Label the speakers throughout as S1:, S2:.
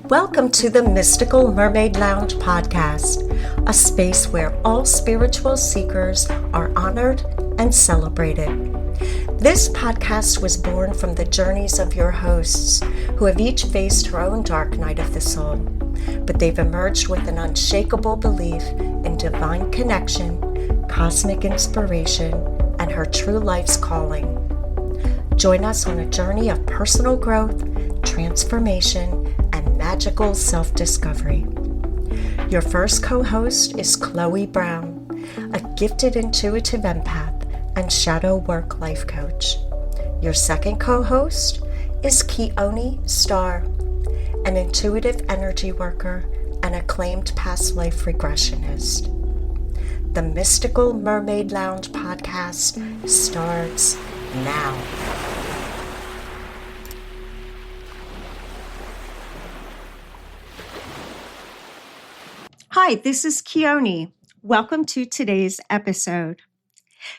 S1: Welcome to the Mystical Mermaid Lounge podcast, a space where all spiritual seekers are honored and celebrated. This podcast was born from the journeys of your hosts, who have each faced her own dark night of the soul, but they've emerged with an unshakable belief in divine connection, cosmic inspiration, and her true life's calling. Join us on a journey of personal growth, transformation, and magical self-discovery. Your first co-host is Chloe Brown, a gifted intuitive empath and shadow work life coach. Your second co-host is Keone Starr, an intuitive energy worker and acclaimed past life regressionist. The Mystical Mermaid Lounge podcast starts now. Hi, this is Keone. Welcome to today's episode.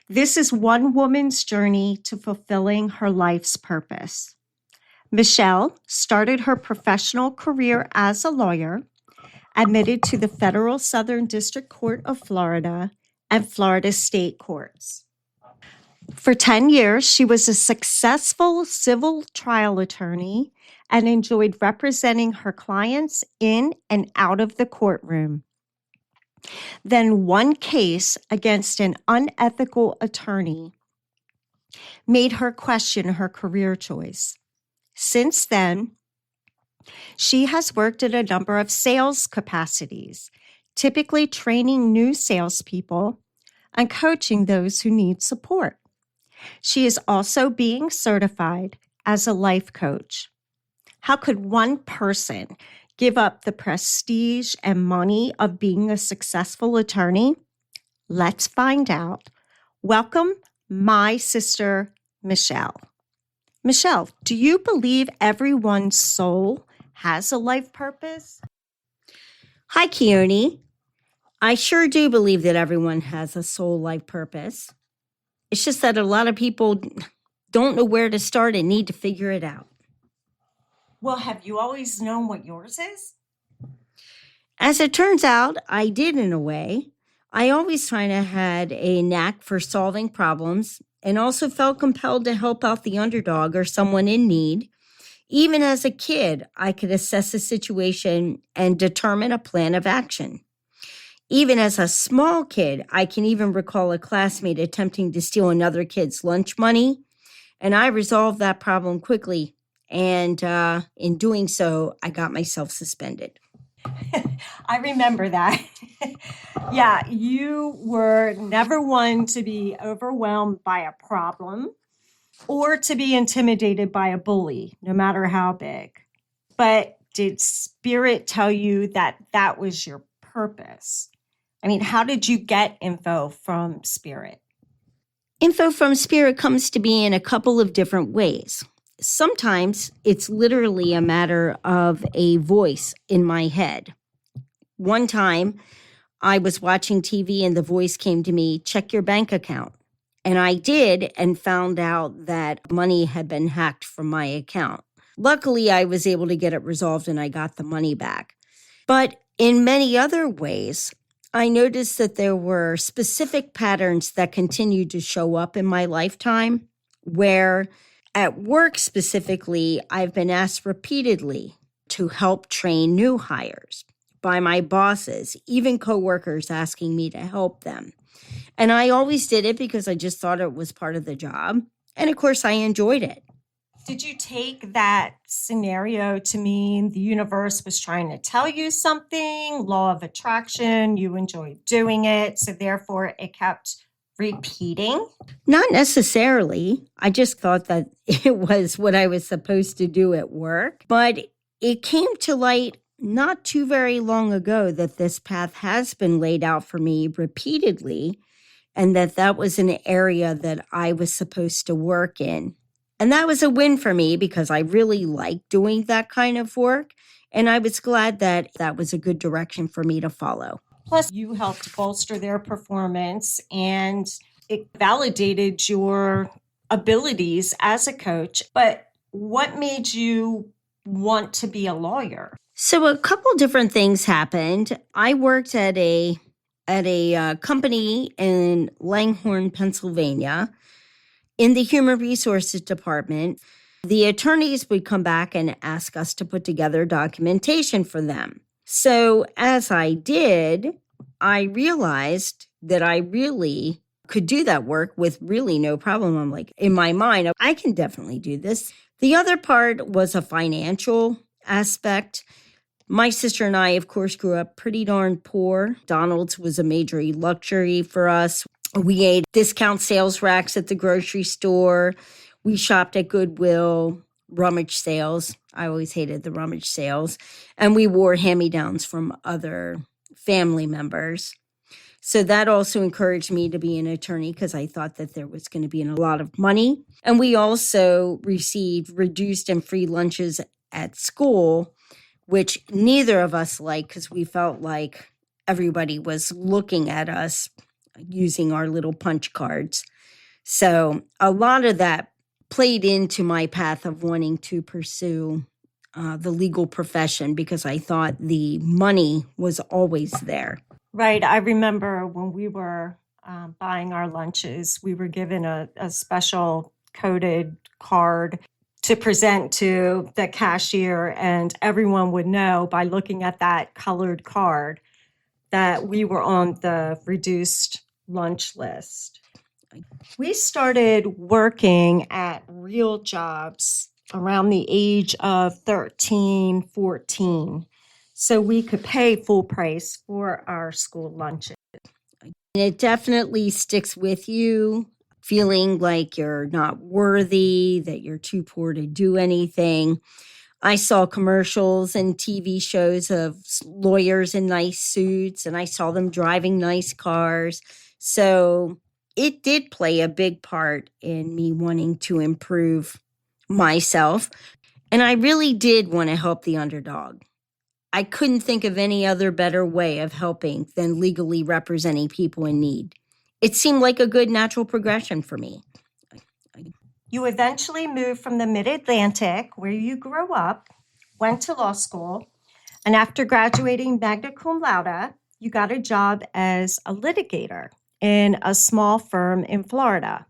S1: This is one woman's journey to fulfilling her life's purpose. Michele started her professional career as a lawyer, admitted to the Federal Southern District Court of Florida and Florida State Courts. For 10 years, she was a successful civil trial attorney and enjoyed representing her clients in and out of the courtroom. Then one case against an unethical attorney made her question her career choice. Since then, she has worked in a number of sales capacities, typically training new salespeople and coaching those who need support. She is also being certified as a life coach. How could one person give up the prestige and money of being a successful attorney? Let's find out. Welcome, my sister, Michele. Michele, do you believe everyone's soul has a life purpose?
S2: Hi, Keone. I sure do believe that everyone has a soul life purpose. It's just that a lot of people don't know where to start and need to figure it out.
S1: Well, have you always known what yours is?
S2: As it turns out, I did in a way. I always kind of had a knack for solving problems and also felt compelled to help out the underdog or someone in need. Even as a kid, I could assess a situation and determine a plan of action. Even as a small kid, I can even recall a classmate attempting to steal another kid's lunch money, and I resolved that problem quickly. And in doing so, I got myself suspended.
S1: I remember that. Yeah, you were never one to be overwhelmed by a problem or to be intimidated by a bully, no matter how big. But did Spirit tell you that that was your purpose? I mean, how did you get info from Spirit?
S2: Info from Spirit comes to me in a couple of different ways. Sometimes it's literally a matter of a voice in my head. One time, I was watching TV and the voice came to me, check your bank account. And I did and found out that money had been hacked from my account. Luckily, I was able to get it resolved and I got the money back. But in many other ways, I noticed that there were specific patterns that continued to show up in my lifetime where at work specifically, I've been asked repeatedly to help train new hires by my bosses, even coworkers asking me to help them. And I always did it because I just thought it was part of the job. And of course, I enjoyed it.
S1: Did you take that scenario to mean the universe was trying to tell you something, law of attraction, you enjoyed doing it, so therefore it kept repeating?
S2: Not necessarily. I just thought that it was what I was supposed to do at work. But it came to light not too very long ago that this path has been laid out for me repeatedly and that was an area that I was supposed to work in. And that was a win for me because I really like doing that kind of work. And I was glad that that was a good direction for me to follow.
S1: Plus, you helped bolster their performance and it validated your abilities as a coach. But what made you want to be a lawyer?
S2: So a couple different things happened. I worked at a company in Langhorne, Pennsylvania, in the human resources department. The attorneys would come back and ask us to put together documentation for them. So as I did, I realized that I really could do that work with really no problem. I'm like, in my mind, I can definitely do this. The other part was a financial aspect. My sister and I, of course, grew up pretty darn poor. McDonald's was a major luxury for us. We ate discount sales racks at the grocery store. We shopped at Goodwill, rummage sales. I always hated the rummage sales. And we wore hand-me-downs from other family members. So that also encouraged me to be an attorney because I thought that there was going to be a lot of money. And we also received reduced and free lunches at school, which neither of us liked because we felt like everybody was looking at us using our little punch cards. So a lot of that played into my path of wanting to pursue the legal profession because I thought the money was always there.
S1: Right. I remember when we were buying our lunches, we were given a special coded card to present to the cashier, and everyone would know by looking at that colored card that we were on the reduced lunch list. We started working at real jobs around the age of 13, 14, so we could pay full price for our school lunches.
S2: And it definitely sticks with you, feeling like you're not worthy, that you're too poor to do anything. I saw commercials and TV shows of lawyers in nice suits, and I saw them driving nice cars. So it did play a big part in me wanting to improve myself. And I really did want to help the underdog. I couldn't think of any other better way of helping than legally representing people in need. It seemed like a good natural progression for me.
S1: You eventually moved from the Mid-Atlantic, where you grew up, went to law school, and after graduating magna cum laude, you got a job as a litigator in a small firm in Florida.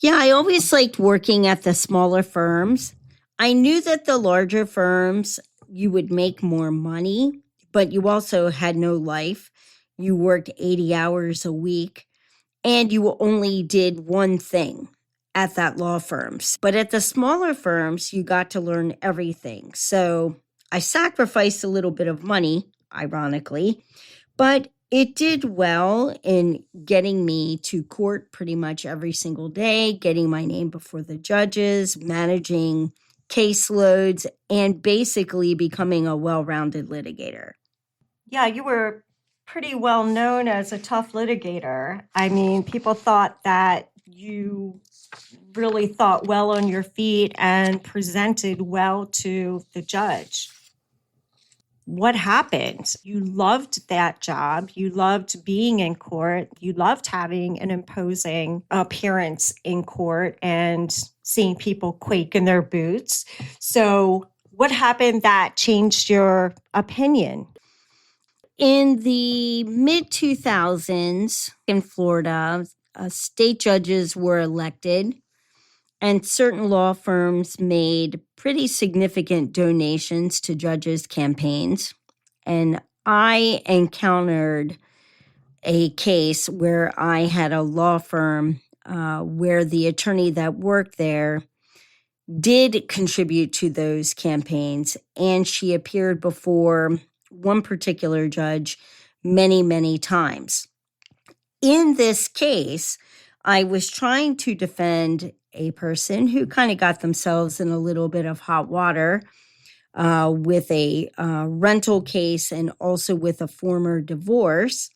S2: Yeah, I always liked working at the smaller firms. I knew that the larger firms, you would make more money, but you also had no life. You worked 80 hours a week, and you only did one thing at that law firms. But at the smaller firms, you got to learn everything. So I sacrificed a little bit of money, ironically, but it did well in getting me to court pretty much every single day, getting my name before the judges, managing caseloads, and basically becoming a well-rounded litigator.
S1: Yeah, you were pretty well known as a tough litigator. I mean, people thought that you really thought well on your feet and presented well to the judge. What happened? You loved that job. You loved being in court. You loved having an imposing appearance in court and seeing people quake in their boots. So what happened that changed your opinion?
S2: In the mid-2000s in Florida, state judges were elected, and certain law firms made pretty significant donations to judges' campaigns. And I encountered a case where I had a law firm where the attorney that worked there did contribute to those campaigns, and she appeared before one particular judge many, many times. In this case, I was trying to defend a person who kind of got themselves in a little bit of hot water with a rental case and also with a former divorce.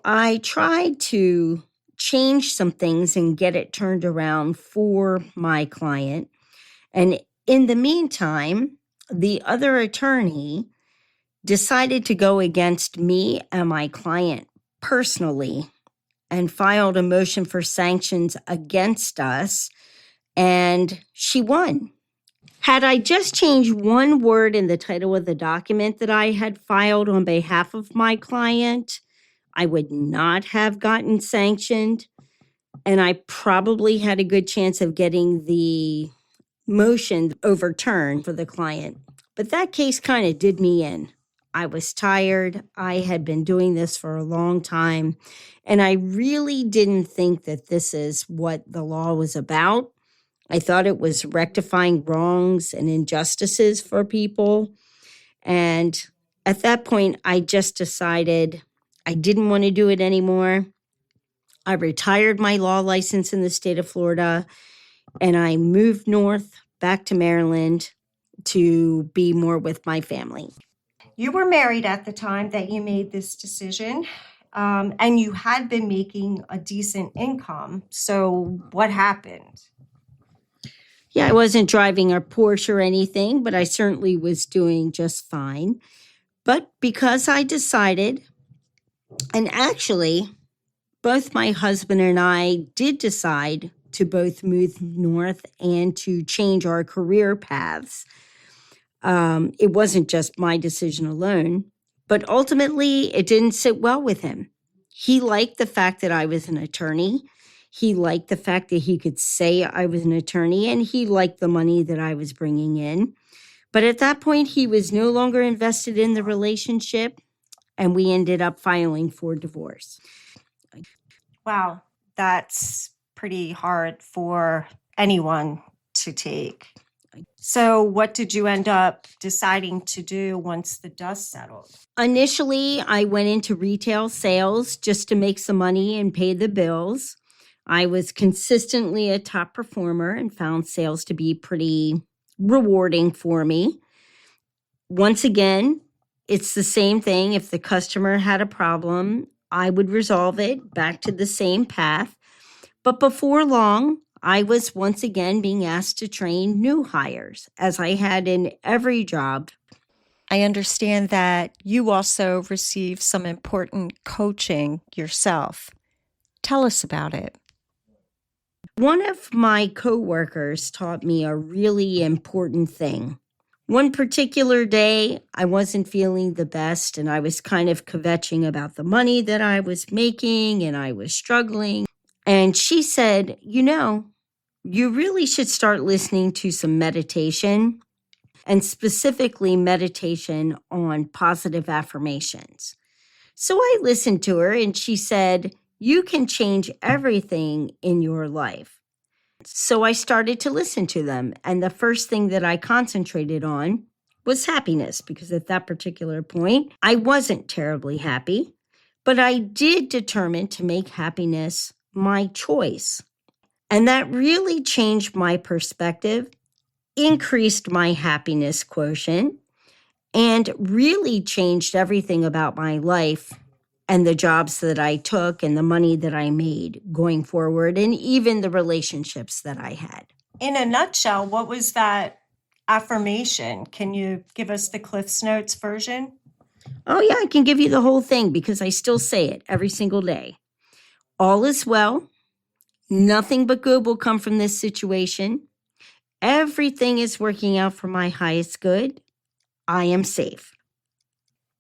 S2: I tried to change some things and get it turned around for my client. And in the meantime, the other attorney decided to go against me and my client personally and filed a motion for sanctions against us, and she won. Had I just changed one word in the title of the document that I had filed on behalf of my client, I would not have gotten sanctioned, and I probably had a good chance of getting the motion overturned for the client. But that case kind of did me in. I was tired. I had been doing this for a long time, and I really didn't think that this is what the law was about. I thought it was rectifying wrongs and injustices for people. And at that point, I just decided I didn't want to do it anymore. I retired my law license in the state of Florida, and I moved north back to Maryland to be more with my family.
S1: You were married at the time that you made this decision, and you had been making a decent income. So what happened?
S2: Yeah, I wasn't driving a Porsche or anything, but I certainly was doing just fine. But because I decided, and actually, both my husband and I did decide to both move north and to change our career paths. It wasn't just my decision alone, but ultimately it didn't sit well with him. He liked the fact that I was an attorney. He liked the fact that he could say I was an attorney, and he liked the money that I was bringing in. But at that point, he was no longer invested in the relationship, and we ended up filing for divorce.
S1: Wow, that's pretty hard for anyone to take. So what did you end up deciding to do once the dust settled?
S2: Initially, I went into retail sales just to make some money and pay the bills. I was consistently a top performer and found sales to be pretty rewarding for me. Once again, it's the same thing. If the customer had a problem, I would resolve it back to the same path. But before long, I was once again being asked to train new hires, as I had in every job.
S1: I understand that you also received some important coaching yourself. Tell us about it.
S2: One of my coworkers taught me a really important thing. One particular day, I wasn't feeling the best, and I was kind of kvetching about the money that I was making, and I was struggling. And she said, you really should start listening to some meditation, and specifically meditation on positive affirmations. So I listened to her, and she said, you can change everything in your life. So I started to listen to them. And the first thing that I concentrated on was happiness, because at that particular point, I wasn't terribly happy, but I did determine to make happiness my choice. And that really changed my perspective, increased my happiness quotient, and really changed everything about my life and the jobs that I took and the money that I made going forward, and even the relationships that I had.
S1: In a nutshell, what was that affirmation? Can you give us the Cliff's Notes version?
S2: Oh, yeah, I can give you the whole thing because I still say it every single day. All is well. Nothing but good will come from this situation. Everything is working out for my highest good. I am safe.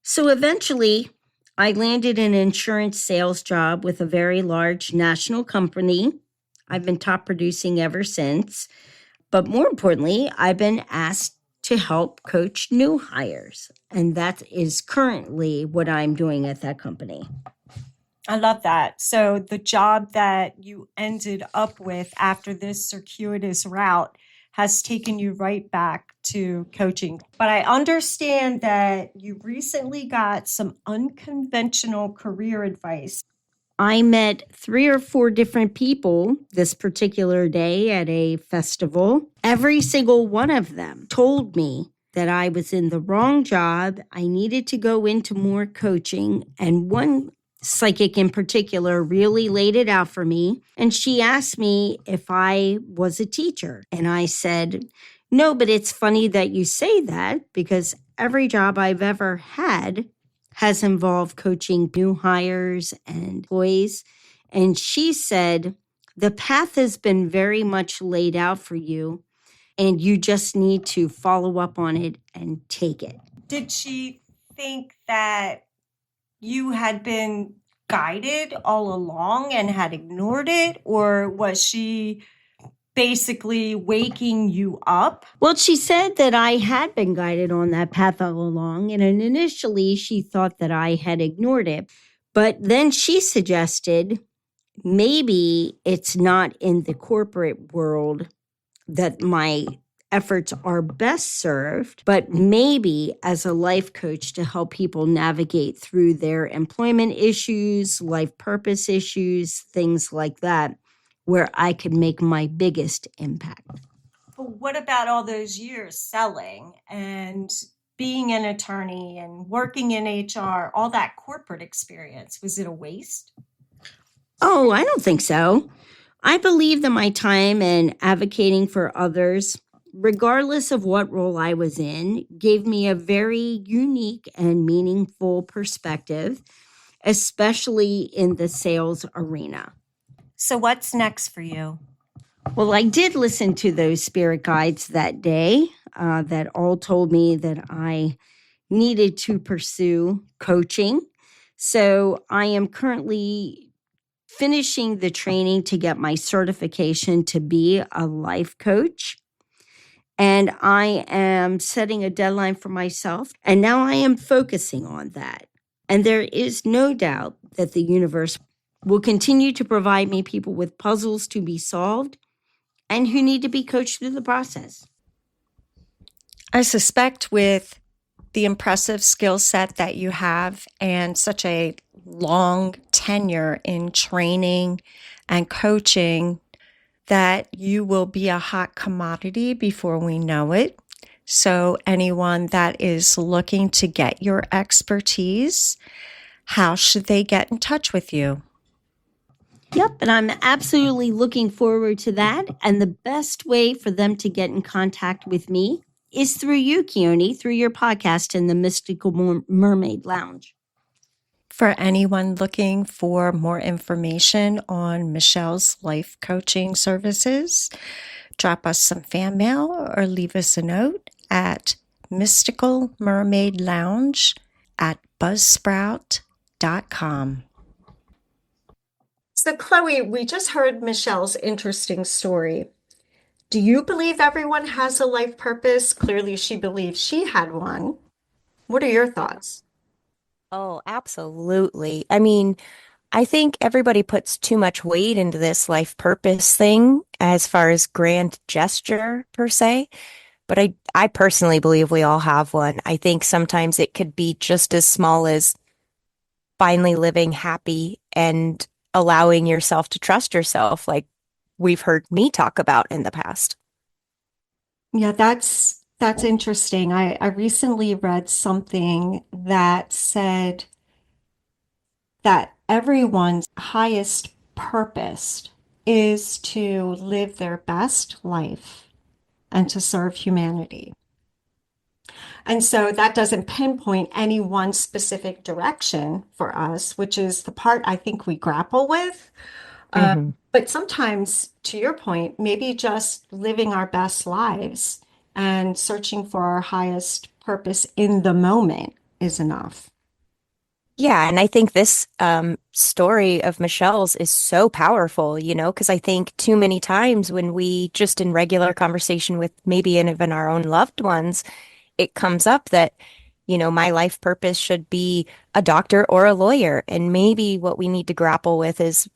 S2: So eventually, I landed an insurance sales job with a very large national company. I've been top producing ever since. But more importantly, I've been asked to help coach new hires. And that is currently what I'm doing at that company.
S1: I love that. So the job that you ended up with after this circuitous route has taken you right back to coaching. But I understand that you recently got some unconventional career advice.
S2: I met 3 or 4 different people this particular day at a festival. Every single one of them told me that I was in the wrong job. I needed to go into more coaching. And one psychic in particular really laid it out for me. And she asked me if I was a teacher. And I said, no, but it's funny that you say that, because every job I've ever had has involved coaching new hires and employees. And she said, the path has been very much laid out for you, and you just need to follow up on it and take it.
S1: Did she think that you had been guided all along and had ignored it? Or was she basically waking you up?
S2: Well, she said that I had been guided on that path all along, and initially she thought that I had ignored it. But then she suggested maybe it's not in the corporate world that my efforts are best served, but maybe as a life coach to help people navigate through their employment issues, life purpose issues, things like that, where I could make my biggest impact.
S1: But what about all those years selling and being an attorney and working in HR, all that corporate experience? Was it a waste?
S2: Oh, I don't think so. I believe that my time in advocating for others, regardless of what role I was in, gave me a very unique and meaningful perspective, especially in the sales arena.
S1: So what's next for you?
S2: Well, I did listen to those spirit guides that day that all told me that I needed to pursue coaching. So I am currently finishing the training to get my certification to be a life coach. And I am setting a deadline for myself. And now I am focusing on that. And there is no doubt that the universe will continue to provide me people with puzzles to be solved and who need to be coached through the process.
S1: I suspect with the impressive skill set that you have and such a long tenure in training and coaching that you will be a hot commodity before we know it. So anyone that is looking to get your expertise, how should they get in touch with you?
S2: Yep, and I'm absolutely looking forward to that. And the best way for them to get in contact with me is through you, Keone, through your podcast in the Mystical Mermaid Lounge.
S1: For anyone looking for more information on Michelle's life coaching services, drop us some fan mail or leave us a note at mysticalmermaidlounge@buzzsprout.com. So, Chloe, we just heard Michelle's interesting story. Do you believe everyone has a life purpose? Clearly, she believes she had one. What are your thoughts?
S3: Oh, absolutely. I mean, I think everybody puts too much weight into this life purpose thing as far as grand gesture per se. But I personally believe we all have one. I think sometimes it could be just as small as finally living happy and allowing yourself to trust yourself, like we've heard me talk about in the past.
S1: Yeah, that's interesting. I recently read something that said that everyone's highest purpose is to live their best life and to serve humanity. And so that doesn't pinpoint any one specific direction for us, which is the part I think we grapple with. But sometimes, to your point, maybe just living our best lives and searching for our highest purpose in the moment is enough.
S3: Yeah, and I think this story of Michelle's is so powerful, because I think too many times when we just in regular conversation with maybe even our own loved ones, it comes up that, my life purpose should be a doctor or a lawyer. And maybe what we need to grapple with is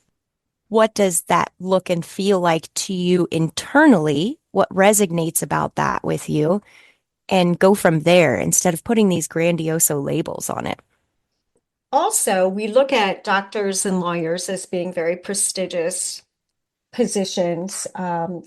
S3: what does that look and feel like to you internally? What resonates about that with you? And go from there instead of putting these grandiose labels on it.
S1: Also, we look at doctors and lawyers as being very prestigious positions,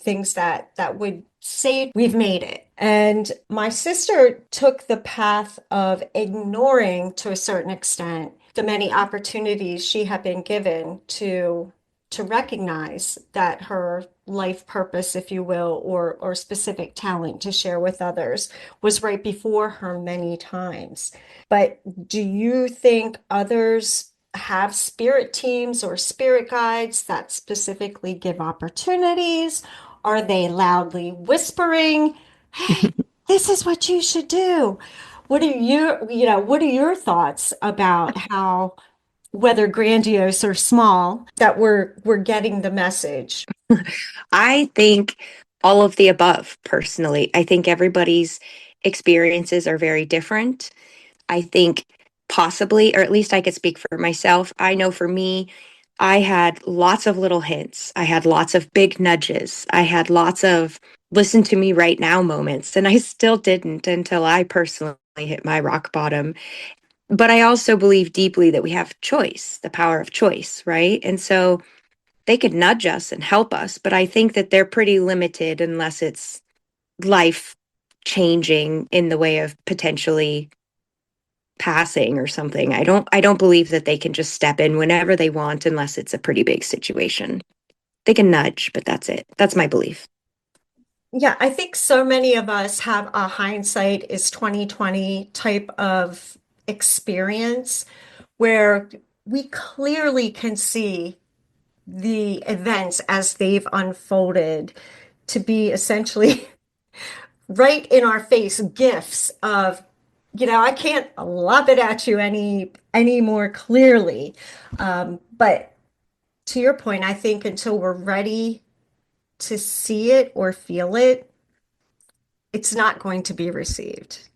S1: things that would say we've made it. And my sister took the path of ignoring, to a certain extent, the many opportunities she had been given to recognize that her life purpose, if you will, or specific talent to share with others was right before her many times. But do you think others have spirit teams or spirit guides that specifically give opportunities? Are they loudly whispering, hey, this is what you should do? What are your thoughts about how, whether grandiose or small, that we're getting the message?
S3: I think all of the above, personally. I think everybody's experiences are very different. I think possibly, or at least I could speak for myself. I know for me, I had lots of little hints. I had lots of big nudges. I had lots of listen to me right now moments. And I still didn't until I personally hit my rock bottom. But I also believe deeply that we have choice, the power of choice, right? And so they could nudge us and help us, but I think that they're pretty limited unless it's life changing in the way of potentially passing or something. I don't believe that they can just step in whenever they want unless it's a pretty big situation. They can nudge, but that's it. That's my belief.
S1: Yeah, I think so many of us have a hindsight is 2020 type of experience where we clearly can see the events as they've unfolded to be essentially right in our face gifts of, I can't lob it at you any more clearly. But to your point, I think until we're ready to see it or feel it, it's not going to be received.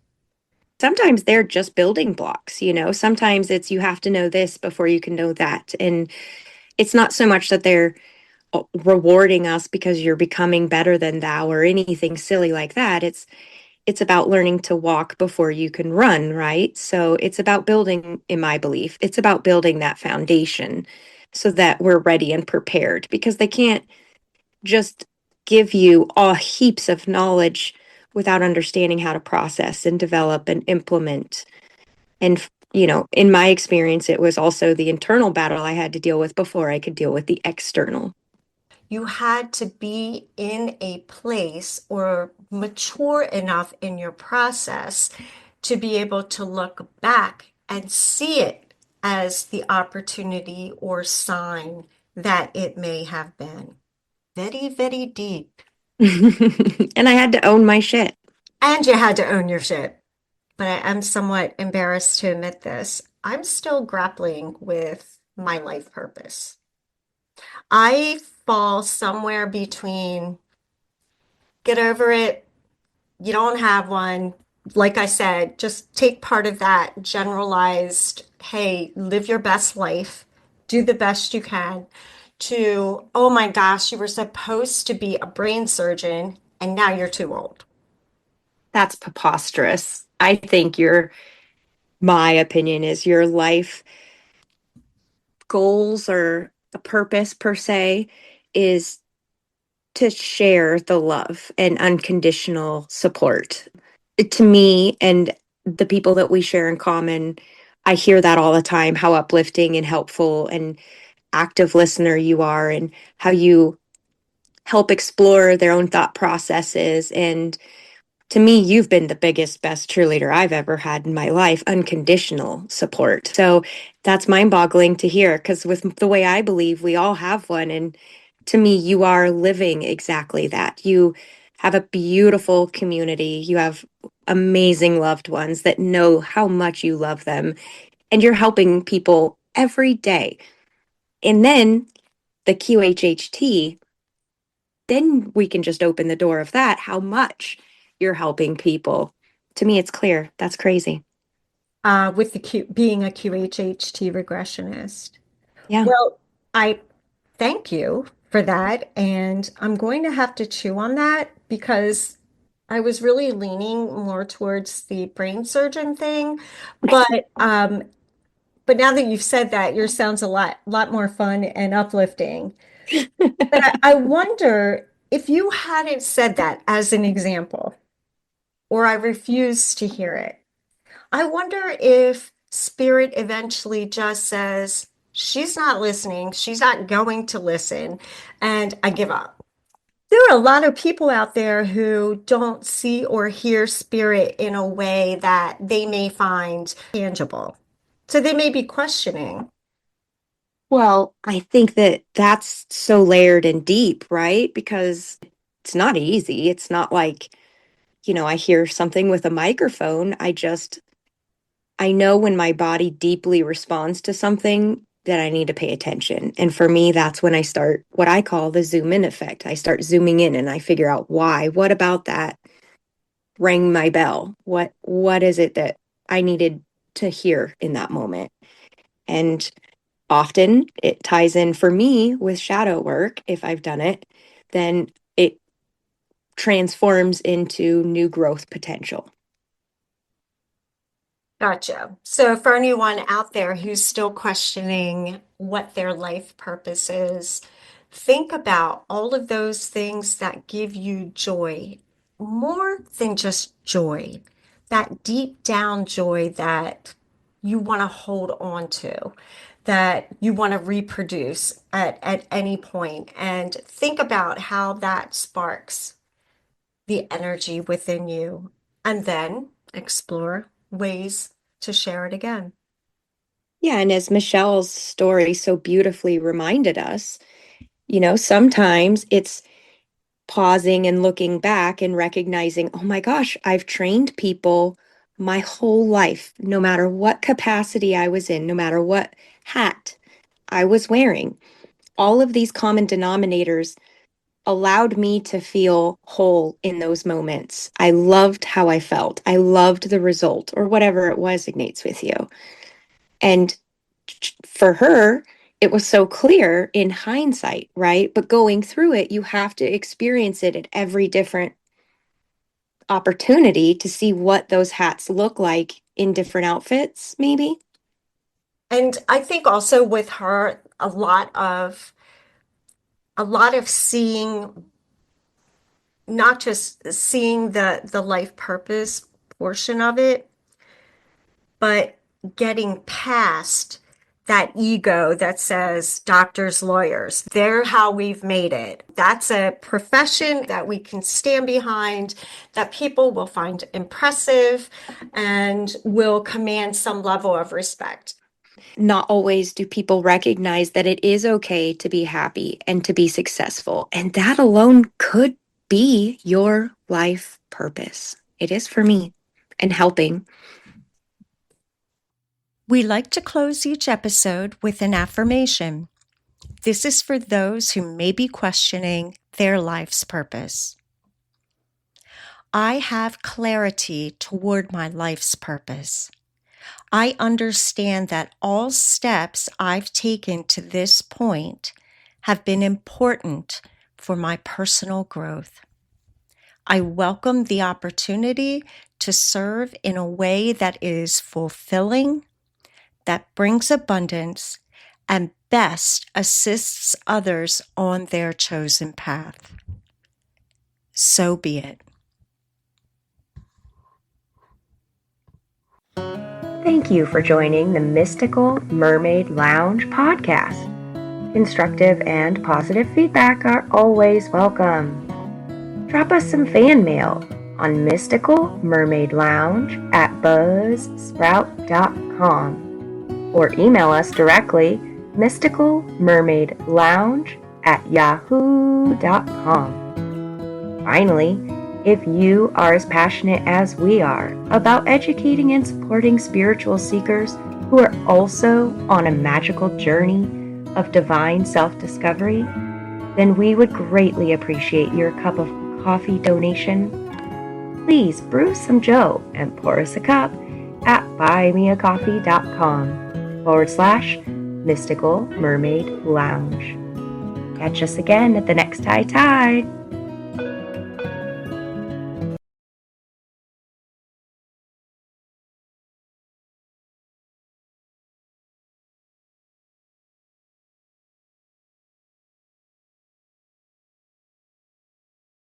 S3: Sometimes they're just building blocks, you know. Sometimes it's you have to know this before you can know that. And it's not so much that they're rewarding us because you're becoming better than thou or anything silly like that. It's about learning to walk before you can run, right? So it's about building, in my belief, it's about building that foundation so that we're ready and prepared because they can't just give you all heaps of knowledge without understanding how to process and develop and implement. And, in my experience, it was also the internal battle I had to deal with before I could deal with the external.
S1: You had to be in a place or mature enough in your process to be able to look back and see it as the opportunity or sign that it may have been. Very, very deep.
S3: And I had to own my shit.
S1: And you had to own your shit. But I am somewhat embarrassed to admit this. I'm still grappling with my life purpose. I fall somewhere between get over it, you don't have one. Like I said, just take part of that generalized, hey, live your best life, do the best you can, to, oh my gosh, you were supposed to be a brain surgeon and now you're too old.
S3: That's preposterous. I think my opinion is your life goals or a purpose per se is to share the love and unconditional support. To me and the people that we share in common, I hear that all the time how uplifting and helpful and active listener you are, and how you help explore their own thought processes. And to me, you've been the biggest, best cheerleader I've ever had in my life, unconditional support. So that's mind boggling to hear because with the way I believe we all have one. And to me, you are living exactly that. You have a beautiful community, you have amazing loved ones that know how much you love them, and you're helping people every day. And then the QHHT, then we can just open the door of that, how much you're helping people. To me, it's clear. That's crazy.
S1: With the being a QHHT regressionist.
S3: Yeah.
S1: Well, I thank you for that. And I'm going to have to chew on that because I was really leaning more towards the brain surgeon thing. But but now that you've said that, yours sounds a lot more fun and uplifting. But I wonder if you hadn't said that as an example, or I refuse to hear it. I wonder if spirit eventually just says, she's not listening, she's not going to listen, and I give up. There are a lot of people out there who don't see or hear spirit in a way that they may find tangible. So they may be questioning.
S3: Well, I think that that's so layered and deep, right? Because it's not easy. It's not like, I hear something with a microphone. I know when my body deeply responds to something that I need to pay attention. And for me, that's when I start what I call the zoom in effect. I start zooming in and I figure out why. What about that rang my bell? What is it that I needed to hear in that moment? And often it ties in for me with shadow work. If I've done it, then it transforms into new growth potential.
S1: Gotcha. So for anyone out there who's still questioning what their life purpose is, think about all of those things that give you joy, more than just joy, that deep down joy that you want to hold on to, that you want to reproduce at any point, and think about how that sparks the energy within you, and then explore ways to share it again.
S3: Yeah, and as Michelle's story so beautifully reminded us, sometimes it's pausing and looking back and recognizing, oh my gosh, I've trained people my whole life, no matter what capacity I was in, no matter what hat I was wearing. All of these common denominators allowed me to feel whole in those moments. I loved how I felt. I loved the result, or whatever it resonates with you. And for her, it was so clear in hindsight, right? But going through it, you have to experience it at every different opportunity to see what those hats look like in different outfits, maybe.
S1: And I think also with her, a lot of seeing, not just seeing the life purpose portion of it, but getting past that ego that says doctors, lawyers, they're how we've made it. That's a profession that we can stand behind, that people will find impressive and will command some level of respect.
S3: Not always do people recognize that it is okay to be happy and to be successful. And that alone could be your life purpose. It is for me, and helping.
S1: We like to close each episode with an affirmation. This is for those who may be questioning their life's purpose. I have clarity toward my life's purpose. I understand that all steps I've taken to this point have been important for my personal growth. I welcome the opportunity to serve in a way that is fulfilling, that brings abundance, and best assists others on their chosen path. So be it.
S3: Thank you for joining the Mystical Mermaid Lounge podcast. Constructive and positive feedback are always welcome. Drop us some fan mail on mysticalmermaidlounge@buzzsprout.com or email us directly mysticalmermaidlounge@yahoo.com. Finally, if you are as passionate as we are about educating and supporting spiritual seekers who are also on a magical journey of divine self-discovery, then we would greatly appreciate your cup of coffee donation. Please brew some Joe and pour us a cup at buymeacoffee.com/Mystical Mermaid Lounge. Catch us again at the next high tide.